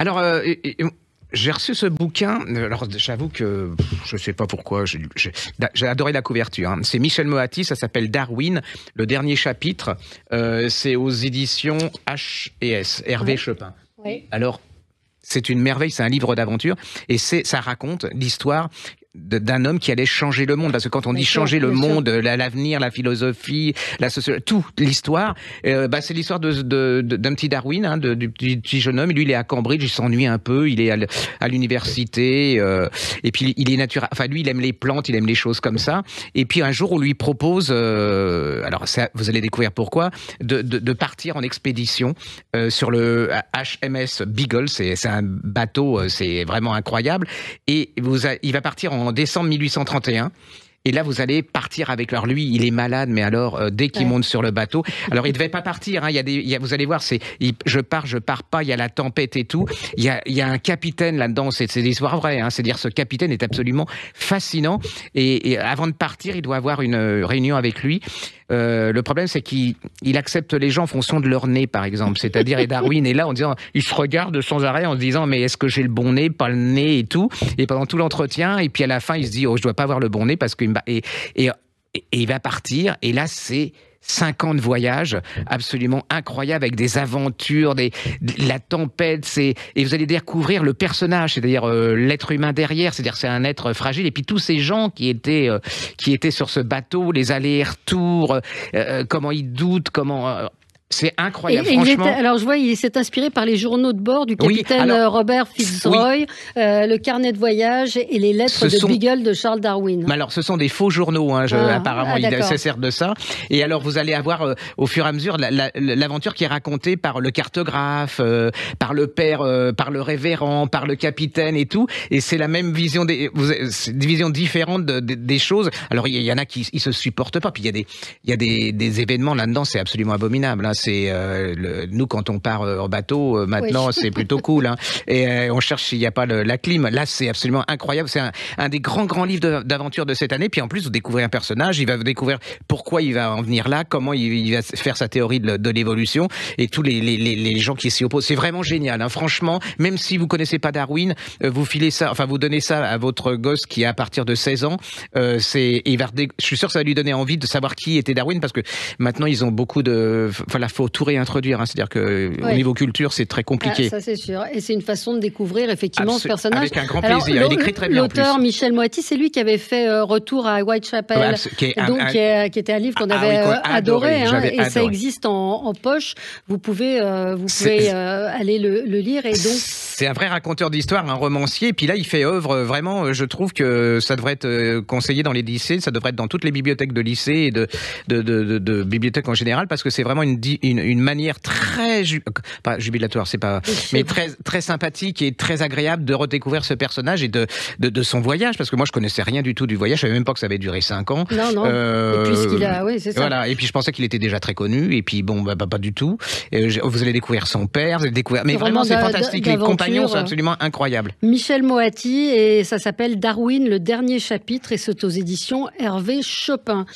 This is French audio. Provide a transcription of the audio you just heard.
Alors, j'ai reçu ce bouquin. Alors, j'avoue que je ne sais pas pourquoi. J'ai adoré la couverture. Hein. C'est Michel Moati, ça s'appelle Darwin. Le dernier chapitre, c'est aux éditions H&S, Hervé Chopin. Oui. Alors, c'est une merveille, c'est un livre d'aventure. Et ça raconte l'histoire d'un homme qui allait changer le monde, parce que quand on dit changer le monde, l'avenir, la philosophie, la sociologie, tout l'histoire, c'est l'histoire d'un petit Darwin, hein, du petit jeune homme. Lui, il est à Cambridge, il s'ennuie un peu, il est à l'université, et puis il est naturel. Enfin, lui, il aime les plantes, il aime les choses comme ça. Et puis un jour, on lui propose, alors ça, vous allez découvrir pourquoi, de partir en expédition sur le HMS Beagle. C'est un bateau, c'est vraiment incroyable. Et il va partir en décembre 1831. Et là, vous allez partir avec leur. Lui, il est malade, mais alors dès qu'il monte sur le bateau, alors il devait pas partir. Hein, vous allez voir, je pars pas. Il y a la tempête et tout. Il y a un capitaine là-dedans. C'est des histoires vraies. Hein, c'est-à-dire, ce capitaine est absolument fascinant. Et avant de partir, il doit avoir une réunion avec lui. Le problème, c'est qu'il accepte les gens en fonction de leur nez, par exemple. C'est-à-dire, et Darwin est là en disant, il se regarde sans arrêt en se disant, mais est-ce que j'ai le bon nez, pas le nez et tout. Et pendant tout l'entretien, et puis à la fin, il se dit, oh, je dois pas avoir le bon nez parce que et il va partir. Et là, c'est 5 ans de voyage absolument incroyable, avec des aventures, la tempête, et vous allez découvrir le personnage, c'est-à-dire l'être humain derrière, c'est-à-dire c'est un être fragile, et puis tous ces gens qui étaient sur ce bateau, les allers-retours, comment ils doutent, c'est incroyable, franchement. Alors, je vois, il s'est inspiré par les journaux de bord du capitaine Robert Fitzroy, le carnet de voyage et les lettres de Beagle de Charles Darwin. Mais alors, ce sont des faux journaux, hein, apparemment, il se sert de ça. Et alors, vous allez avoir, au fur et à mesure, l'aventure qui est racontée par le cartographe, par le père, par le révérend, par le capitaine et tout. Et c'est la même vision, des visions différentes des choses. Alors, il y en a qui se supportent pas. Puis, il y a des événements là-dedans, c'est absolument abominable. Hein. Nous, quand on part en bateau, maintenant, c'est plutôt cool. Hein. Et on cherche s'il n'y a pas la clim. Là, c'est absolument incroyable. C'est un des grands livres d'aventure de cette année. Puis en plus, vous découvrez un personnage. Il va vous découvrir pourquoi il va en venir là, comment il va faire sa théorie de l'évolution, et tous les gens qui s'y opposent. C'est vraiment génial. Hein. Franchement, même si vous connaissez pas Darwin, vous donnez ça à votre gosse qui a à partir de 16 ans. Je suis sûr que ça va lui donner envie de savoir qui était Darwin, parce que maintenant, ils ont beaucoup de... Voilà, faut tout réintroduire, hein. C'est-à-dire que au niveau culture, c'est très compliqué. Ça, c'est sûr. Et c'est une façon de découvrir effectivement ce personnage. Avec un grand plaisir. Il écrit très bien. L'auteur Michel Moati, c'est lui qui avait fait Retour à Whitechapel, qui était un livre qu'on avait adoré. Hein, et adoré. Ça existe en poche. Vous pouvez aller le lire. Et donc, c'est un vrai raconteur d'histoire, un romancier. Et puis là, il fait œuvre vraiment. Je trouve que ça devrait être conseillé dans les lycées. Ça devrait être dans toutes les bibliothèques de lycée et de bibliothèques en général, parce que c'est vraiment une manière très pas jubilatoire, c'est pas, mais très sympathique et très agréable de redécouvrir ce personnage et de son voyage, parce que moi je connaissais rien du tout du voyage, je savais même pas que ça avait duré 5 ans. Non. Et puis c'est ça. Voilà. Et puis je pensais qu'il était déjà très connu, et puis bon, pas du tout. Vous allez découvrir son père, vous allez découvrir, mais vraiment c'est fantastique. Les compagnons sont absolument incroyables. Michel Moati, et ça s'appelle Darwin, le dernier chapitre, et c'est aux éditions Hervé Chopin.